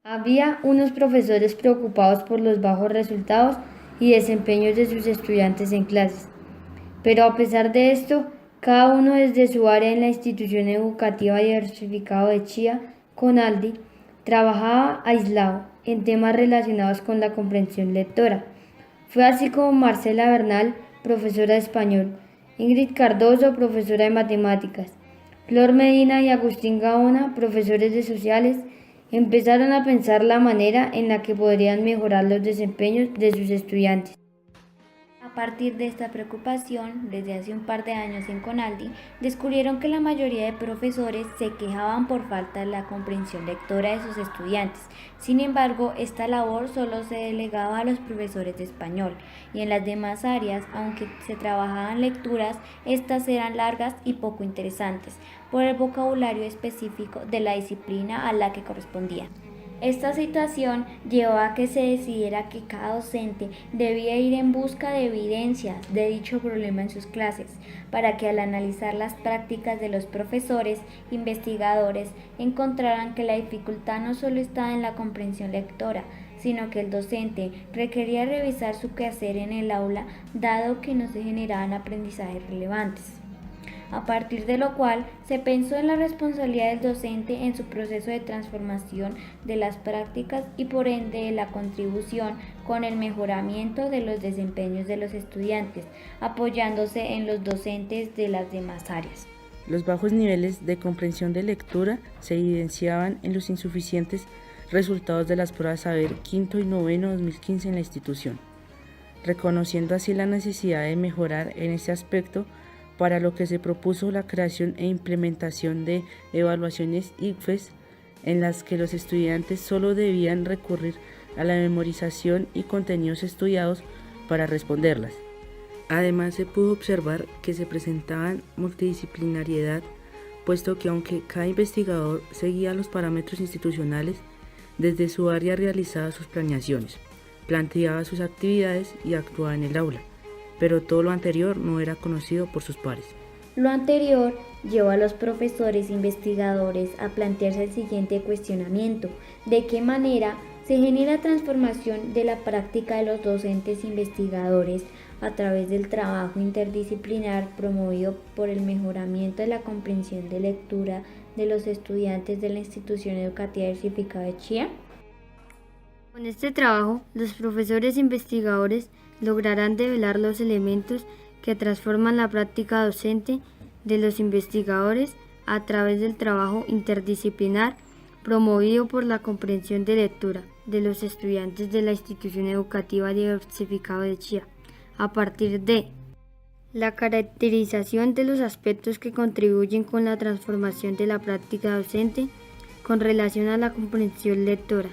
Había unos profesores preocupados por los bajos resultados y desempeños de sus estudiantes en clases, pero a pesar de esto, cada uno desde su área en la institución educativa diversificado de Chía, CONALDI, trabajaba aislado en temas relacionados con la comprensión lectora. Fue así como Marcela Bernal, profesora de español, Ingrid Cardoso, profesora de matemáticas, Flor Medina y Agustín Gaona, profesores de sociales, empezaron a pensar la manera en la que podrían mejorar los desempeños de sus estudiantes. A partir de esta preocupación, desde hace un par de años en CONALDI, descubrieron que la mayoría de profesores se quejaban por falta de la comprensión lectora de sus estudiantes. Sin embargo, esta labor solo se delegaba a los profesores de español, y en las demás áreas, aunque se trabajaban lecturas, estas eran largas y poco interesantes, por el vocabulario específico de la disciplina a la que correspondía. Esta situación llevó a que se decidiera que cada docente debía ir en busca de evidencias de dicho problema en sus clases, para que al analizar las prácticas de los profesores investigadores encontraran que la dificultad no solo estaba en la comprensión lectora, sino que el docente requería revisar su quehacer en el aula, dado que no se generaban aprendizajes relevantes. A partir de lo cual se pensó en la responsabilidad del docente en su proceso de transformación de las prácticas y por ende la contribución con el mejoramiento de los desempeños de los estudiantes, apoyándose en los docentes de las demás áreas. Los bajos niveles de comprensión de lectura se evidenciaban en los insuficientes resultados de las pruebas Saber quinto y noveno 2015 en la institución, reconociendo así la necesidad de mejorar en este aspecto, para lo que se propuso la creación e implementación de evaluaciones ICFES en las que los estudiantes solo debían recurrir a la memorización y contenidos estudiados para responderlas. Además, se pudo observar que se presentaban multidisciplinariedad, puesto que aunque cada investigador seguía los parámetros institucionales, desde su área realizaba sus planeaciones, planteaba sus actividades y actuaba en el aula, pero todo lo anterior no era conocido por sus pares. Lo anterior llevó a los profesores investigadores a plantearse el siguiente cuestionamiento: ¿de qué manera se genera transformación de la práctica de los docentes investigadores a través del trabajo interdisciplinar promovido por el mejoramiento de la comprensión de lectura de los estudiantes de la institución educativa diversificada de Chía? Con este trabajo, los profesores investigadores lograrán develar los elementos que transforman la práctica docente de los investigadores a través del trabajo interdisciplinar promovido por la comprensión de lectura de los estudiantes de la institución educativa diversificada de Chía, a partir de la caracterización de los aspectos que contribuyen con la transformación de la práctica docente con relación a la comprensión lectora,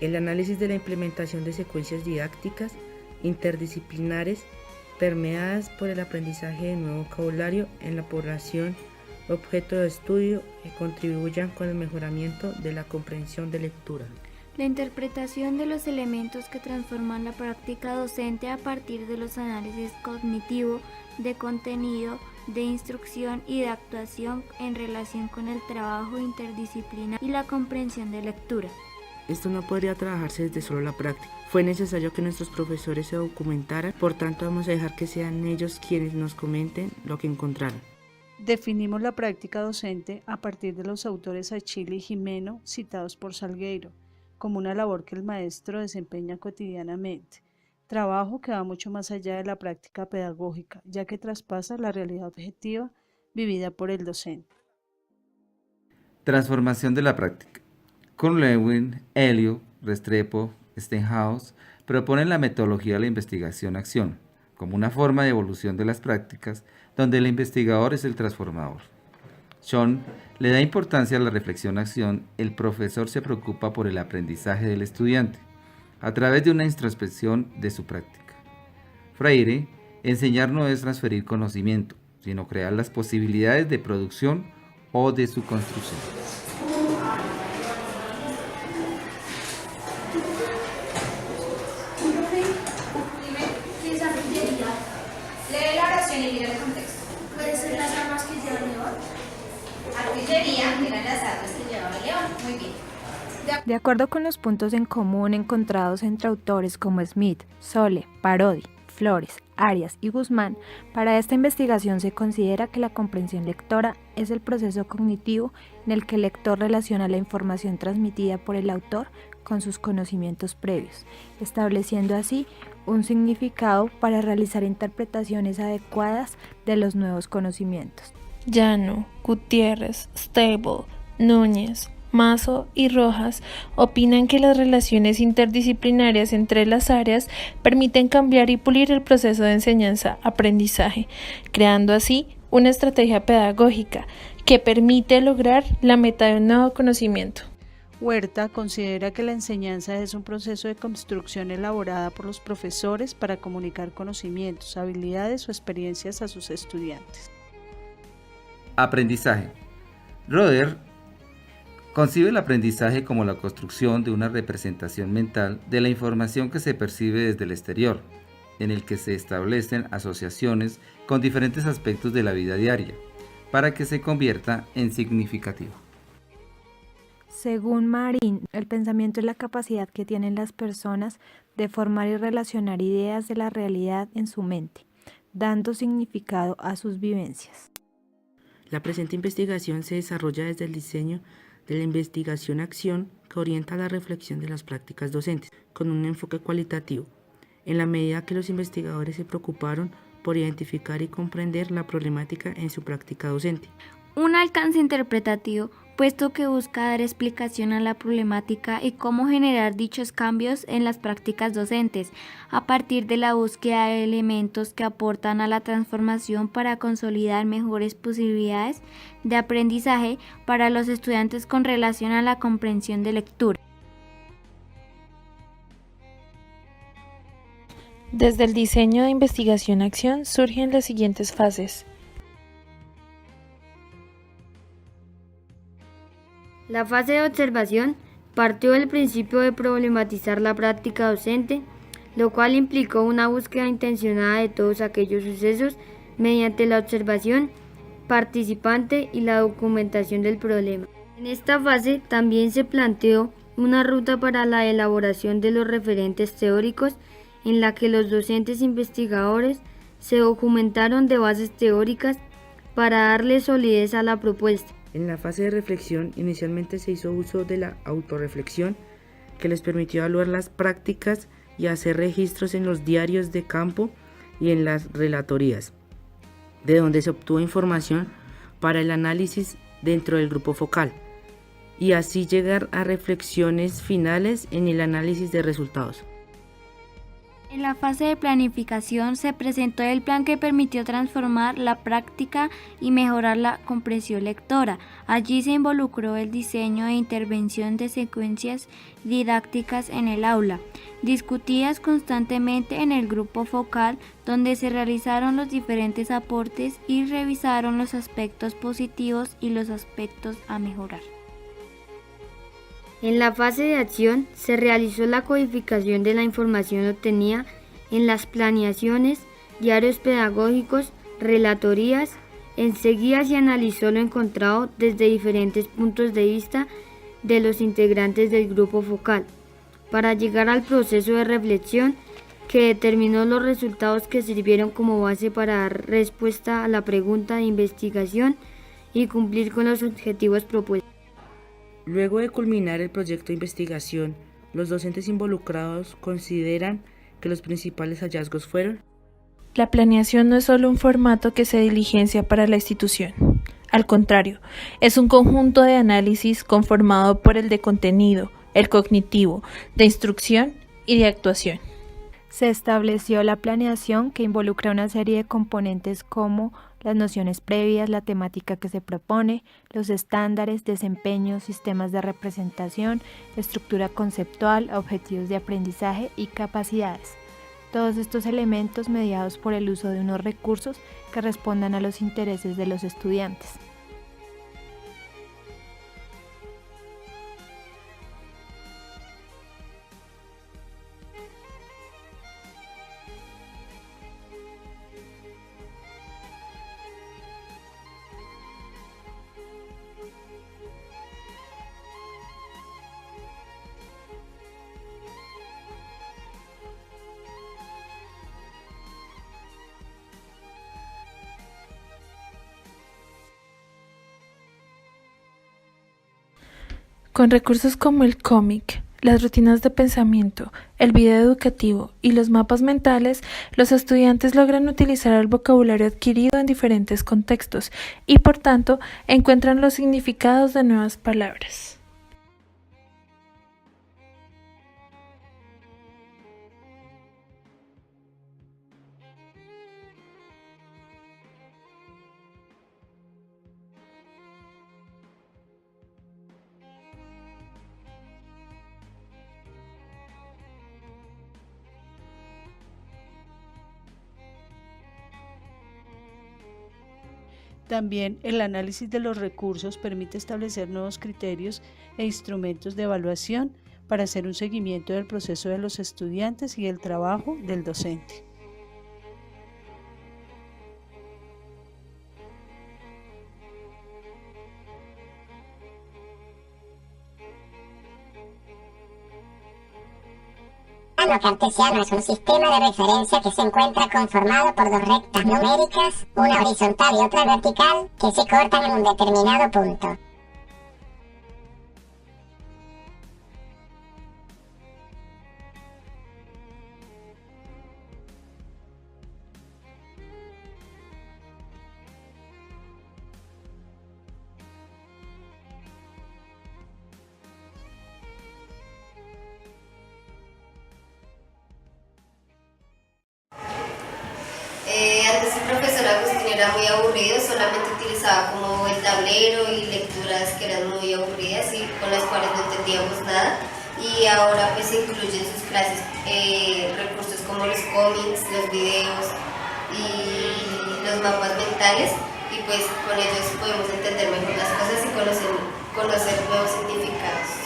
el análisis de la implementación de secuencias didácticas interdisciplinares permeadas por el aprendizaje de nuevo vocabulario en la población objeto de estudio que contribuyan con el mejoramiento de la comprensión de lectura. La interpretación de los elementos que transforman la práctica docente a partir de los análisis cognitivo, de contenido, de instrucción y de actuación en relación con el trabajo interdisciplinar y la comprensión de lectura. Esto no podría trabajarse desde solo la práctica. Fue necesario que nuestros profesores se documentaran, por tanto vamos a dejar que sean ellos quienes nos comenten lo que encontraron. Definimos la práctica docente a partir de los autores Achille y Gimeno citados por Salgueiro, como una labor que el maestro desempeña cotidianamente, trabajo que va mucho más allá de la práctica pedagógica, ya que traspasa la realidad objetiva vivida por el docente. Transformación de la práctica. Kuhn-Lewin, Elio, Restrepo, Stenhouse proponen la metodología de la investigación-acción como una forma de evolución de las prácticas donde el investigador es el transformador. Schoen le da importancia a la reflexión-acción. El profesor se preocupa por el aprendizaje del estudiante a través de una introspección de su práctica. Freire, enseñar no es transferir conocimiento, sino crear las posibilidades de producción o de su construcción. Lee la oración y mira el contexto. ¿Puede ser las armas que lleva León? Artillería eran las armas que llevaba León. Muy bien. De acuerdo con los puntos en común encontrados entre autores como Smith, Sole, Parodi, Flores, Arias y Guzmán, para esta investigación se considera que la comprensión lectora es el proceso cognitivo en el que el lector relaciona la información transmitida por el autor con sus conocimientos previos, estableciendo así un significado para realizar interpretaciones adecuadas de los nuevos conocimientos. Llano, Gutiérrez, Stable, Núñez, Mazo y Rojas opinan que las relaciones interdisciplinarias entre las áreas permiten cambiar y pulir el proceso de enseñanza-aprendizaje, creando así una estrategia pedagógica que permite lograr la meta de un nuevo conocimiento. Huerta considera que la enseñanza es un proceso de construcción elaborada por los profesores para comunicar conocimientos, habilidades o experiencias a sus estudiantes. Aprendizaje. Roeder concibe el aprendizaje como la construcción de una representación mental de la información que se percibe desde el exterior, en el que se establecen asociaciones con diferentes aspectos de la vida diaria, para que se convierta en significativo. Según Marín, el pensamiento es la capacidad que tienen las personas de formar y relacionar ideas de la realidad en su mente, dando significado a sus vivencias. La presente investigación se desarrolla desde el diseño de la investigación-acción que orienta la reflexión de las prácticas docentes, con un enfoque cualitativo, en la medida que los investigadores se preocuparon por identificar y comprender la problemática en su práctica docente. Un alcance interpretativo, puesto que busca dar explicación a la problemática y cómo generar dichos cambios en las prácticas docentes, a partir de la búsqueda de elementos que aportan a la transformación para consolidar mejores posibilidades de aprendizaje para los estudiantes con relación a la comprensión de lectura. Desde el diseño de investigación-acción surgen las siguientes fases. La fase de observación partió del principio de problematizar la práctica docente, lo cual implicó una búsqueda intencionada de todos aquellos sucesos mediante la observación participante y la documentación del problema. En esta fase también se planteó una ruta para la elaboración de los referentes teóricos en la que los docentes investigadores se documentaron de bases teóricas para darle solidez a la propuesta. En la fase de reflexión, inicialmente se hizo uso de la autorreflexión, que les permitió evaluar las prácticas y hacer registros en los diarios de campo y en las relatorías, de donde se obtuvo información para el análisis dentro del grupo focal, y así llegar a reflexiones finales en el análisis de resultados. En la fase de planificación se presentó el plan que permitió transformar la práctica y mejorar la comprensión lectora. Allí se involucró el diseño e intervención de secuencias didácticas en el aula, discutidas constantemente en el grupo focal, donde se realizaron los diferentes aportes y revisaron los aspectos positivos y los aspectos a mejorar. En la fase de acción se realizó la codificación de la información obtenida en las planeaciones, diarios pedagógicos, relatorías. Enseguida se analizó lo encontrado desde diferentes puntos de vista de los integrantes del grupo focal, para llegar al proceso de reflexión que determinó los resultados que sirvieron como base para dar respuesta a la pregunta de investigación y cumplir con los objetivos propuestos. Luego de culminar el proyecto de investigación, los docentes involucrados consideran que los principales hallazgos fueron: la planeación no es solo un formato que se diligencia para la institución. Al contrario, es un conjunto de análisis conformado por el de contenido, el cognitivo, de instrucción y de actuación. Se estableció la planeación, que involucra una serie de componentes como las nociones previas, la temática que se propone, los estándares, desempeño, sistemas de representación, estructura conceptual, objetivos de aprendizaje y capacidades. Todos estos elementos mediados por el uso de unos recursos que respondan a los intereses de los estudiantes. Con recursos como el cómic, las rutinas de pensamiento, el video educativo y los mapas mentales, los estudiantes logran utilizar el vocabulario adquirido en diferentes contextos y, por tanto, encuentran los significados de nuevas palabras. También el análisis de los recursos permite establecer nuevos criterios e instrumentos de evaluación para hacer un seguimiento del proceso de los estudiantes y el trabajo del docente. El plano cartesiano es un sistema de referencia que se encuentra conformado por dos rectas numéricas, una horizontal y otra vertical, que se cortan en un determinado punto. Antes el profesor Agustín era muy aburrido, solamente utilizaba como el tablero y lecturas que eran muy aburridas y con las cuales no entendíamos nada. Y ahora pues incluye en sus clases recursos como los cómics, los videos y los mapas mentales, y pues con ellos podemos entender mejor las cosas y conocer nuevos significados.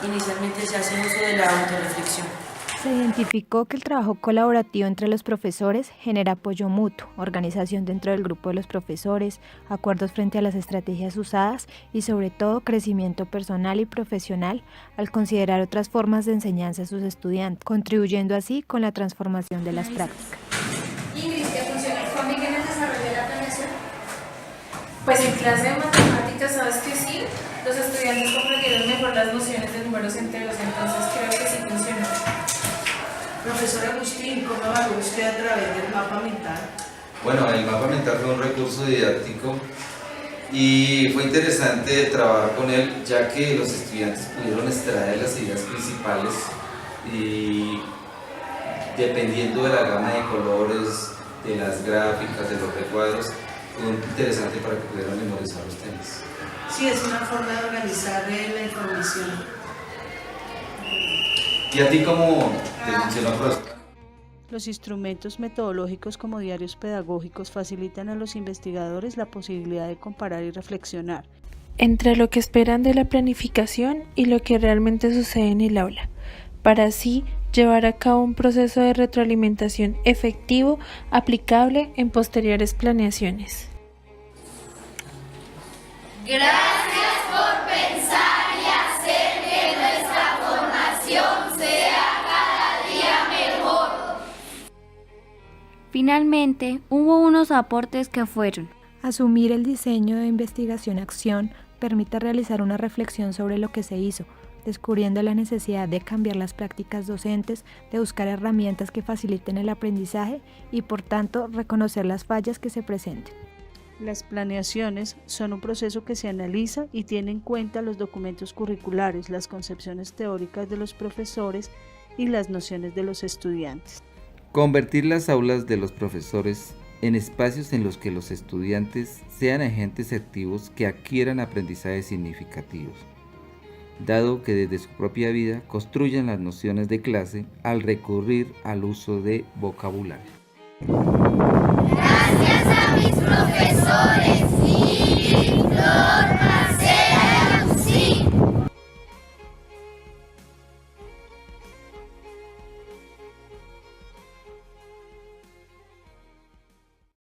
Inicialmente se hace uso de la autorreflexión. Se identificó que el trabajo colaborativo entre los profesores genera apoyo mutuo, organización dentro del grupo de los profesores, acuerdos frente a las estrategias usadas y sobre todo crecimiento personal y profesional al considerar otras formas de enseñanza a sus estudiantes, contribuyendo así con la transformación de las prácticas. Ingrid, ¿qué funciona el cómic en el desarrollo de la planeación? Pues en clase de matemáticas, ¿sabes que sí? Los estudiantes comprendieron mejor las nociones de números enteros, entonces creo que sí funcionó. Profesor Agustín, ¿cómo evaluó usted a través del mapa mental? Bueno, el mapa mental fue un recurso didáctico y fue interesante trabajar con él, ya que los estudiantes pudieron extraer las ideas principales y dependiendo de la gama de colores, de las gráficas, de los recuadros, fue interesante para que pudieran memorizar los temas. Sí, es una forma de organizar la información. ¿Y a ti cómo te funcionó, profesor? Los instrumentos metodológicos como diarios pedagógicos facilitan a los investigadores la posibilidad de comparar y reflexionar. Entre lo que esperan de la planificación y lo que realmente sucede en el aula, para así llevar a cabo un proceso de retroalimentación efectivo, aplicable en posteriores planeaciones. Gracias por pensar y hacer que nuestra formación sea cada día mejor. Finalmente, hubo unos aportes que fueron: Asumir el diseño de investigación-acción permite realizar una reflexión sobre lo que se hizo, descubriendo la necesidad de cambiar las prácticas docentes, de buscar herramientas que faciliten el aprendizaje y, por tanto, reconocer las fallas que se presenten. Las planeaciones son un proceso que se analiza y tiene en cuenta los documentos curriculares, las concepciones teóricas de los profesores y las nociones de los estudiantes. Convertir las aulas de los profesores en espacios en los que los estudiantes sean agentes activos que adquieran aprendizajes significativos, dado que desde su propia vida construyan las nociones de clase al recurrir al uso de vocabulario. Gracias a mis profesores.